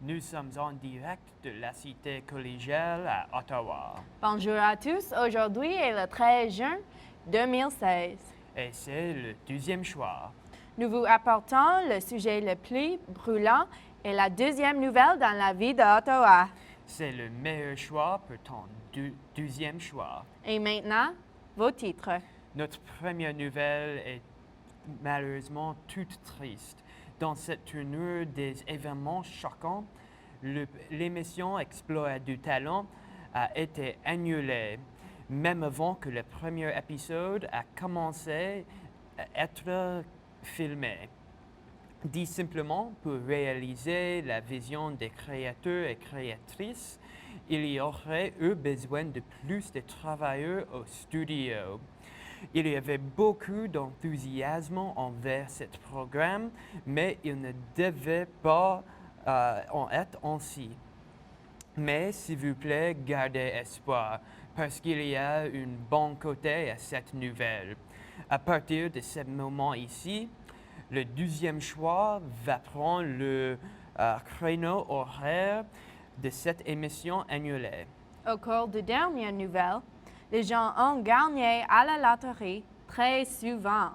Nous sommes en direct de la cité collégiale à Ottawa. Bonjour à tous. Aujourd'hui est le 13 juin 2016. Et c'est le 12e choix. Nous vous apportons le sujet le plus brûlant et la deuxième nouvelle dans la vie d'Ottawa. C'est le meilleur choix pour ton 12e choix. Et maintenant, vos titres. Notre première nouvelle est malheureusement toute triste. Dans cette tournure des événements choquants, l'émission Explorer du talent a été annulée, même avant que le premier épisode a commencé à être filmé. Dit simplement, pour réaliser la vision des créateurs et créatrices, il y aurait eu besoin de plus de travailleurs au studio. Il y avait beaucoup d'enthousiasme envers ce programme, mais il ne devait pas en être ainsi. Mais s'il vous plaît, gardez espoir, parce qu'il y a un bon côté à cette nouvelle. À partir de ce moment ici, le 12e choix va prendre le créneau horaire de cette émission annulée. Au cours de dernières nouvelles, les gens ont gagné à la loterie très souvent.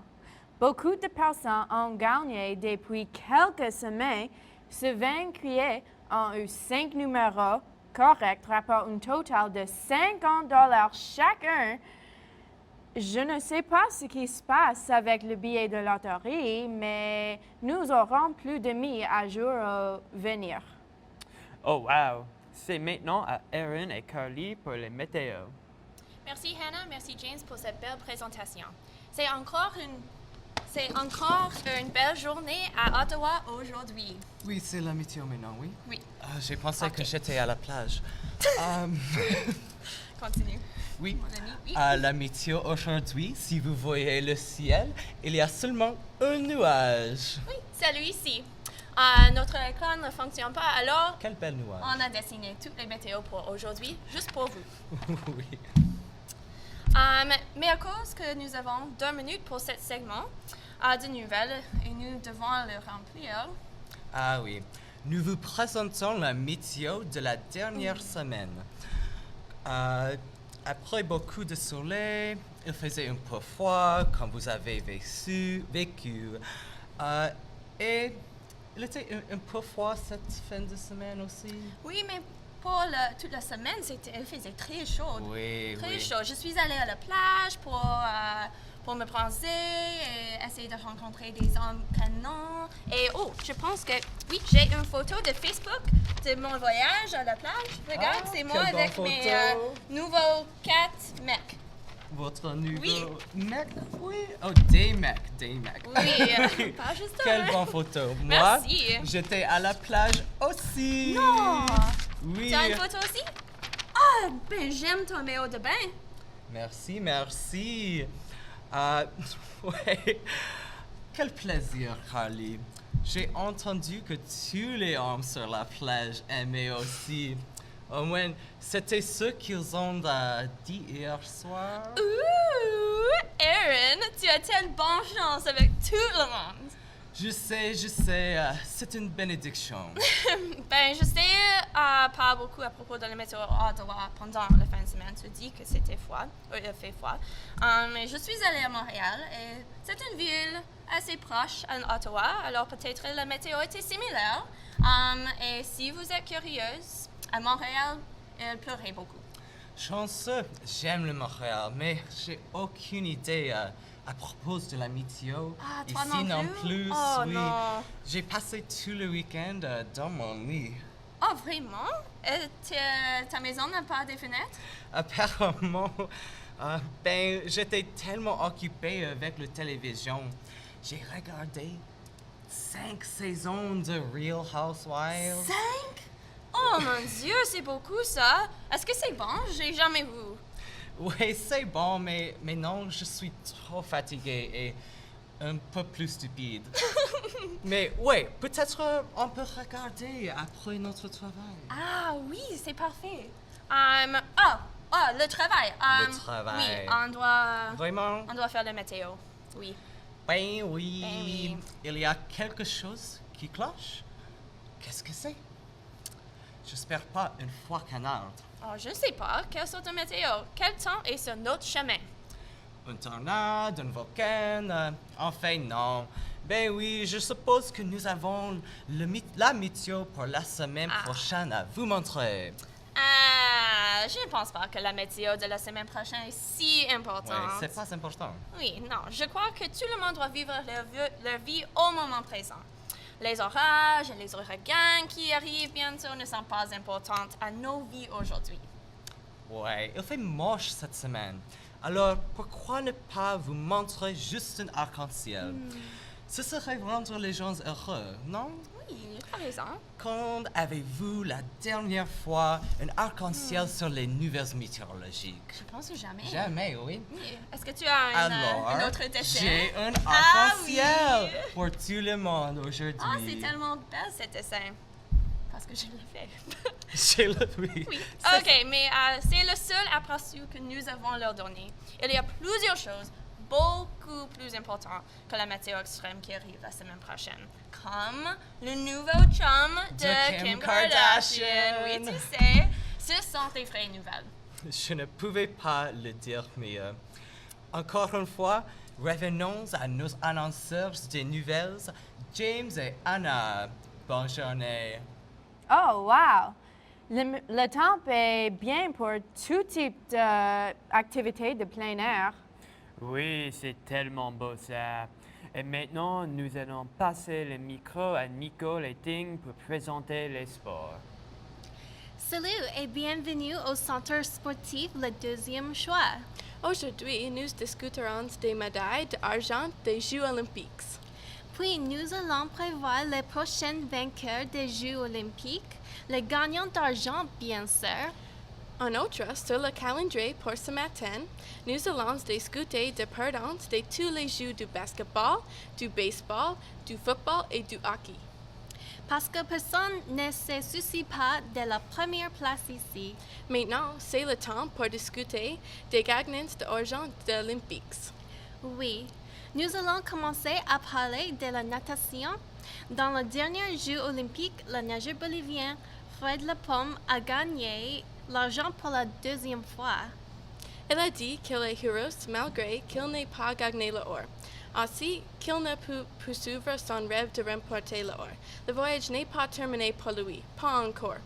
Beaucoup de personnes ont gagné depuis quelques semaines. Ce vainqueur ont eu 5 numéros corrects, rapportant un total de $50 chacun. Je ne sais pas ce qui se passe avec le billet de loterie, mais nous aurons plus de mis à jour à venir. Oh wow! C'est maintenant à Erin et Carly pour les météos. Merci Hannah, merci James pour cette belle présentation. C'est encore une belle journée à Ottawa aujourd'hui. Oui, c'est la météo maintenant, oui? Oui. J'ai pensé Ok. que j'étais à la plage. Continue. Oui. Mon ami, oui. La météo aujourd'hui, si vous voyez le ciel, il y a seulement un nuage. Oui, c'est lui ici. Notre écran ne fonctionne pas, alors Quel bel nuage. on a dessiné toutes les météos pour aujourd'hui, juste pour vous. Oui. Mais à cause que nous avons 2 minutes pour ce segment de nouvelles et nous devons le remplir, Ah oui. Nous vous présentons la météo de la dernière semaine. Après beaucoup de soleil, il faisait un peu froid, comme vous avez vécu. Et il était un peu froid cette fin de semaine aussi. oui, mais pour toute la semaine, il faisait très chaud. Oui, Très oui. chaud. Je suis allée à la plage pour me bronzer et essayer de rencontrer des hommes canons. Et je pense que, oui, j'ai une photo de Facebook de mon voyage à la plage. Regarde, Ah, c'est moi quelle avec bonne mes photo. nouveaux 4 mecs. Votre nouveau Oui. mec? Oui. Oh, des mecs. Oui, pas juste un. Quelle bonne photo. Moi, Merci. j'étais à la plage aussi. Non! Oui. Tu as une photo aussi? Ah, ben j'aime ton maillot de bain. Merci. Ouais. Quel plaisir, Carly. J'ai entendu que tous les hommes sur la plage aimaient aussi. Au moins, c'était ce qu'ils ont dit hier soir. Ouh, Erin, tu as telle bonne chance avec tout le monde. Je sais, c'est une bénédiction. Ben, je sais pas beaucoup à propos de la météo à Ottawa pendant la fin de semaine. Tu dis que c'était froid, il fait froid. Mais je suis allée à Montréal et c'est une ville assez proche à Ottawa, alors peut-être la météo était similaire. Et si vous êtes curieuse, à Montréal, il pleurait beaucoup. Chanceux, j'aime le Montréal, mais j'ai aucune idée à propos de la météo. Ah, toi Ici non plus? Oh, oui. non. J'ai passé tout le week-end dans mon lit. Oh, vraiment? Ta maison n'a pas de fenêtres? Apparemment, j'étais tellement occupé avec la télévision. J'ai regardé 5 saisons de Real Housewives. 5? Oh mon Dieu, c'est beaucoup ça. Est-ce que c'est bon? J'ai jamais vu. Oui, c'est bon, mais non, je suis trop fatigué et un peu plus stupide. Mais oui, peut-être on peut regarder après notre travail. Ah oui, c'est parfait. Le travail. Le travail. Oui, Vraiment? on doit faire la météo. Oui. Ben oui. Ben oui. Il y a quelque chose qui cloche. Qu'est-ce que c'est? J'espère pas une fois canard. Oh, je ne sais pas. Quelle sorte de météo? Quel temps est sur notre chemin? Une tornade, un volcan, enfin non. Ben oui, je suppose que nous avons la météo pour la semaine prochaine à vous montrer. Ah, je ne pense pas que la météo de la semaine prochaine est si importante. Ouais, c'est pas important. Oui, non, je crois que tout le monde doit vivre leur vie au moment présent. Les orages et les ouragans qui arrivent bientôt ne sont pas importants à nos vies aujourd'hui. Ouais, il fait moche cette semaine. Alors, pourquoi ne pas vous montrer juste un arc-en-ciel? Ce serait rendre les gens heureux, non? Oui, tu as raison. Quand avez-vous la dernière fois un arc-en-ciel sur les nouvelles météorologiques? Je pense jamais. Jamais, oui. Oui. Est-ce que tu as un autre dessin? J'ai un Ah arc-en-ciel oui. pour tout le monde aujourd'hui. Ah, c'est tellement belle cet dessin. Parce que je l'ai fait. J'ai le oui. Oui. OK, mais c'est le seul aperçu que nous avons leur donner. Il y a plusieurs choses beaucoup plus importantes que la météo extrême qui arrive la semaine prochaine. Comme le nouveau chum de Kim Kardashian. Oui, tu sais, ce sont des vraies nouvelles. Je ne pouvais pas le dire mieux. Encore une fois, revenons à nos annonceurs des nouvelles, James et Anna. Bonne journée. Oh, wow! Le temps est bien pour tout type d'activité de plein air. Oui, c'est tellement beau ça. Et maintenant, nous allons passer le micro à Nicole et Ting pour présenter les sports. Salut et bienvenue au Centre sportif Le Deuxième Choix. Aujourd'hui, nous discuterons des médailles d'argent des Jeux olympiques. Puis nous allons prévoir les prochains vainqueurs des Jeux olympiques, les gagnants d'argent bien sûr. En outre, sur le calendrier pour ce matin, nous allons discuter de perdants de tous les jeux du basketball, du baseball, du football et du hockey. Parce que personne ne se soucie pas de la première place ici. Maintenant, c'est le temps pour discuter des gagnants d'argent des Olympiques. Oui, nous allons commencer à parler de la natation. Dans le dernier Jeux olympique, le nageur bolivien Fred Lepomme a gagné l'argent pour la deuxième fois. Il a dit qu'il est heureux malgré qu'il n'ait pas gagné l'or. Aussi, qu'il ne peut poursuivre son rêve de remporter l'or. Le voyage n'est pas terminé pour lui. Pas encore.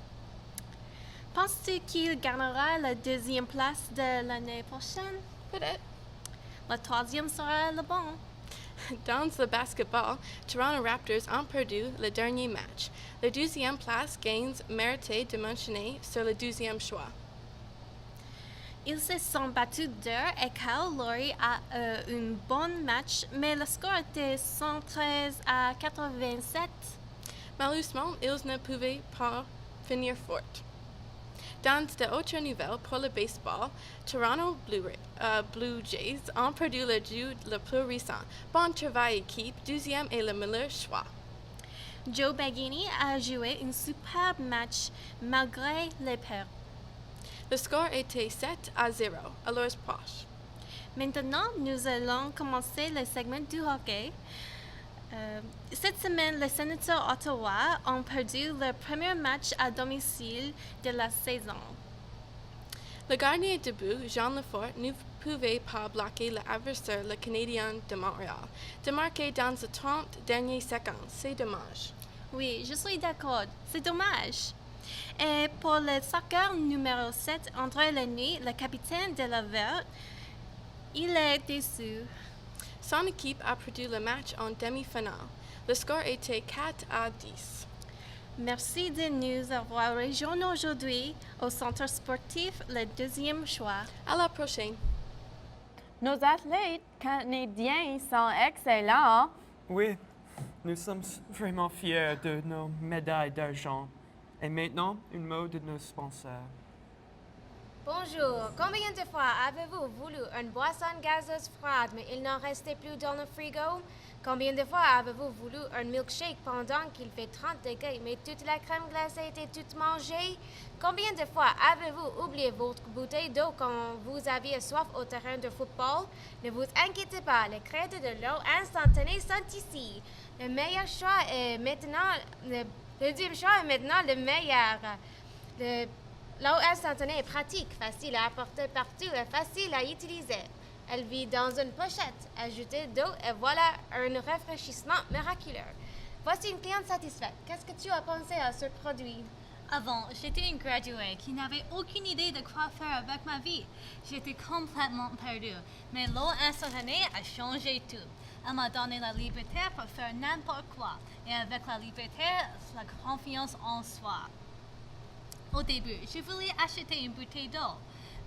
Penses-tu qu'il gagnera la deuxième place de l'année prochaine? Peut-être. La troisième sera le bon. Dans le basketball, Toronto Raptors ont perdu le dernier match. La 12e place gagne mérité de mentionner sur le 12e choix. Ils se sont battus dur et Kyle Lowry a un bon match, mais le score était 113 à 87. Malheureusement, ils ne pouvaient pas finir fort. Dans d'autres nouvelles pour le baseball, Toronto Blue Jays ont perdu le jeu le plus récent. Bon travail équipe, 12e et le meilleur choix. Joe Baggini a joué un superbe match malgré les pertes. Le score était 7-0, alors proche. Maintenant, nous allons commencer le segment du hockey. Cette semaine, les Sénateurs Ottawa ont perdu leur premier match à domicile de la saison. Le gardien de but, Jean Lefort, ne pouvait pas bloquer l'adversaire, le Canadien de Montréal, de marquer dans les 30 dernières secondes. C'est dommage. Oui, je suis d'accord. C'est dommage. Et pour le soccer numéro 7, André Lanois, le capitaine de la Verte, il est déçu. Son équipe a perdu le match en demi-finale. Le score était 4-10. Merci de nous avoir rejoints aujourd'hui au Centre sportif Le Deuxième Choix. À la prochaine. Nos athlètes canadiens sont excellents. Oui, nous sommes vraiment fiers de nos médailles d'argent. Et maintenant, un mot de nos sponsors. Bonjour, combien de fois avez-vous voulu une boisson gazeuse froide mais il n'en restait plus dans le frigo? Combien de fois avez-vous voulu un milkshake pendant qu'il fait 30 degrés mais toute la crème glacée était toute mangée? Combien de fois avez-vous oublié votre bouteille d'eau quand vous aviez soif au terrain de football? Ne vous inquiétez pas, les crédits de l'eau instantanée sont ici. Le meilleur choix est maintenant, le deuxième choix est maintenant le meilleur. L'eau instantanée est pratique, facile à apporter partout et facile à utiliser. Elle vit dans une pochette. Ajoutez d'eau et voilà un rafraîchissement miraculeux. Voici une cliente satisfaite. Qu'est-ce que tu as pensé à ce produit? Avant, j'étais une graduée qui n'avait aucune idée de quoi faire avec ma vie. J'étais complètement perdue, mais l'eau instantanée a changé tout. Elle m'a donné la liberté pour faire n'importe quoi, et avec la liberté, la confiance en soi. Au début, je voulais acheter une bouteille d'eau,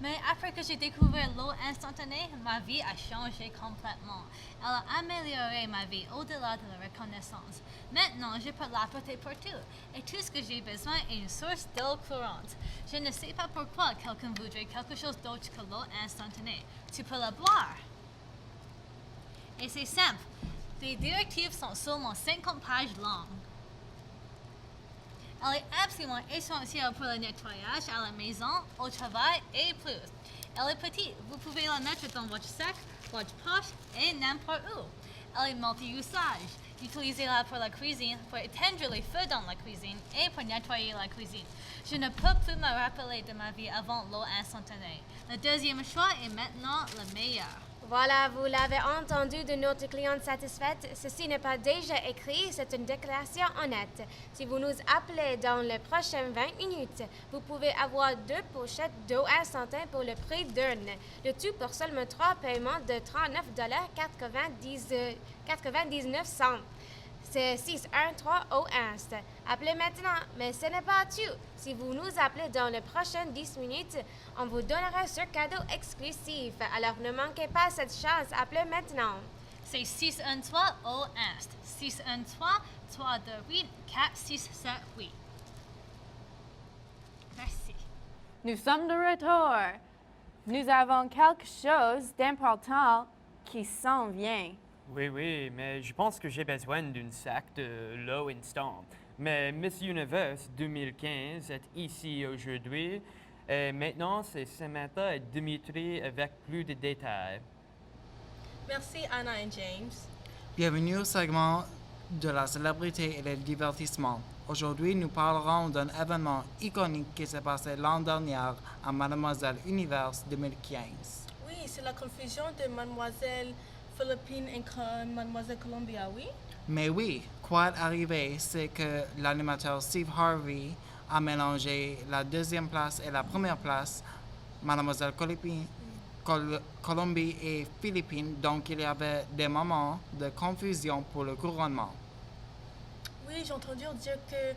mais après que j'ai découvert l'eau instantanée, ma vie a changé complètement. Elle a amélioré ma vie au-delà de la reconnaissance. Maintenant, je peux l'apporter partout, et tout ce que j'ai besoin est une source d'eau courante. Je ne sais pas pourquoi quelqu'un voudrait quelque chose d'autre que l'eau instantanée. Tu peux la boire. Et c'est simple. Les directives sont seulement 50 pages longues. Elle est absolument essentielle pour le nettoyage à la maison, au travail et plus. Elle est petite. Vous pouvez la mettre dans votre sac, votre poche et n'importe où. Elle est multi-usage. Utilisez-la pour la cuisine, pour éteindre les feux dans la cuisine et pour nettoyer la cuisine. Je ne peux plus me rappeler de ma vie avant l'eau instantanée. Le deuxième choix est maintenant le meilleur. Voilà, vous l'avez entendu de notre cliente satisfaite. Ceci n'est pas déjà écrit, c'est une déclaration honnête. Si vous nous appelez dans les prochaines 20 minutes, vous pouvez avoir 2 pochettes d'eau instantanée pour le prix d'une. Le tout pour seulement 3 paiements de $39,99. C'est 613 au Inst. Appelez maintenant, mais ce n'est pas tout. Si vous nous appelez dans les prochaines 10 minutes, on vous donnera ce cadeau exclusif. Alors ne manquez pas cette chance. Appelez maintenant. C'est 613 au Inst. 613-328-4678. Merci. Nous sommes de retour. Nous avons quelque chose d'important qui s'en vient. Oui, mais je pense que j'ai besoin d'un sac de l'eau instant. Mais Miss Universe 2015 est ici aujourd'hui. Et maintenant, c'est Samantha et Dimitri avec plus de détails. Merci Anna et James. Bienvenue au segment de la célébrité et le divertissement. Aujourd'hui, nous parlerons d'un événement iconique qui s'est passé l'an dernier à Mademoiselle Universe 2015. Oui, c'est la confusion de Mademoiselle Philippine et Mademoiselle Columbia, oui? Mais oui, quoi est arrivé, c'est que l'animateur Steve Harvey a mélangé la deuxième place et la première place, Mademoiselle Colombie et Philippines, donc il y avait des moments de confusion pour le couronnement. Oui, j'ai entendu dire que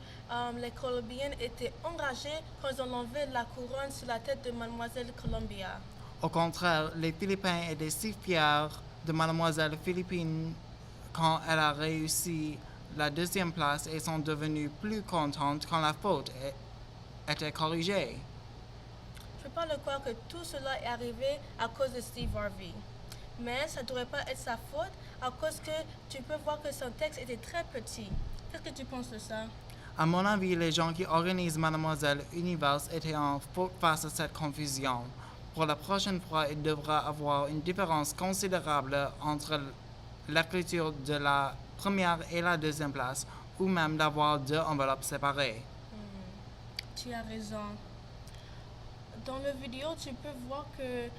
les Colombiennes étaient enragées quand ils ont enlevé la couronne sur la tête de Mademoiselle Columbia. Au contraire, les Philippins étaient si fiers de Mademoiselle Philippine quand elle a réussi la deuxième place et sont devenus plus contentes quand la faute était corrigée. Je ne peux pas le croire que tout cela est arrivé à cause de Steve Harvey. Mais ça ne devrait pas être sa faute à cause que tu peux voir que son texte était très petit. Qu'est-ce que tu penses de ça? À mon avis, les gens qui organisent Mademoiselle Universe étaient en faute face à cette confusion. Pour la prochaine fois, il devra avoir une différence considérable entre l'écriture de la première et la deuxième place, ou même d'avoir 2 enveloppes séparées. Tu as raison. Dans la vidéo, tu peux voir que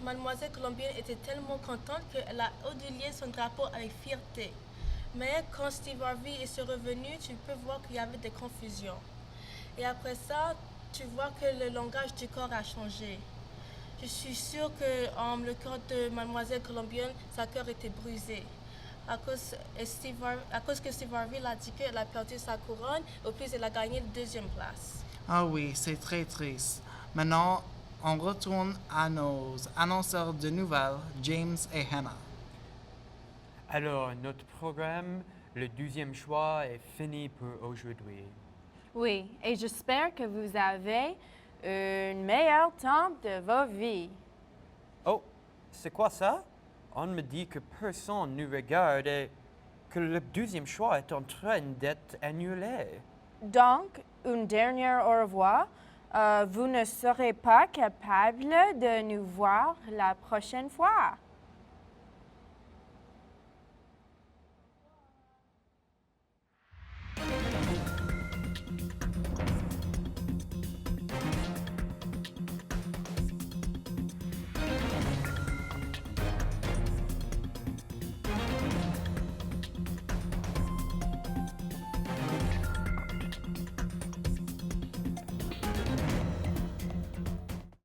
Mademoiselle Colombienne était tellement contente qu'elle a ondulé son drapeau avec fierté. Mais quand Steve Harvey est revenu, tu peux voir qu'il y avait des confusions. Et après ça, tu vois que le langage du corps a changé. Je suis sûre que le cœur de Mademoiselle Colombienne, sa cœur était brisé. À cause que Steve Harvey a dit qu'elle a perdu sa couronne, au plus elle a gagné la deuxième place. Ah oui, c'est très triste. Maintenant, on retourne à nos annonceurs de nouvelles, James et Hannah. Alors, notre programme, le 12e choix, est fini pour aujourd'hui. Oui, et j'espère que vous avez un meilleur temps de vos vies. Oh, c'est quoi ça? On me dit que personne ne regarde et que le 12e choix est en train d'être annulé. Donc, une dernière au revoir. Vous ne serez pas capable de nous voir la prochaine fois.